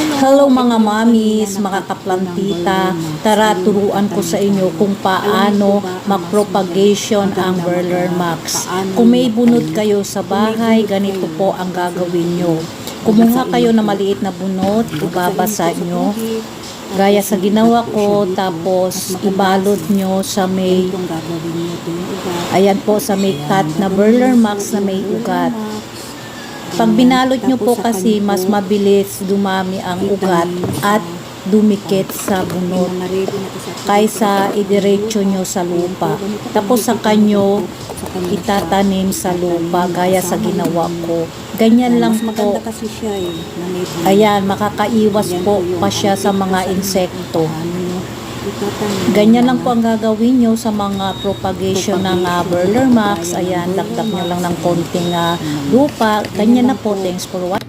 Hello mga mamis, makakaplantita. Tara, turuan ko sa inyo kung paano mag-propagation ang Burler Max. Kung may bunot kayo sa bahay, ganito po ang gagawin nyo. Kumuha kayo na maliit na bunot, ibabasa nyo. Gaya sa ginawa ko, tapos ibalot nyo sa may, ayan po, sa may cut na Burler Max na may ugat. Pag binalot nyo po kasi, mas mabilis dumami ang ugat at dumikit sa bunot kaysa idiretso nyo sa lupa. Tapos sa kanyo itatanim sa lupa gaya sa ginawa ko. Ganyan lang po. Ayan, makakaiwas po pa siya sa mga insekto. Ganyan lang po ang gagawin nyo sa mga propagation ng Burler Max. Ayan, dagdag nyo lang ng konting lupa. Ganyan na po. Thanks for watching.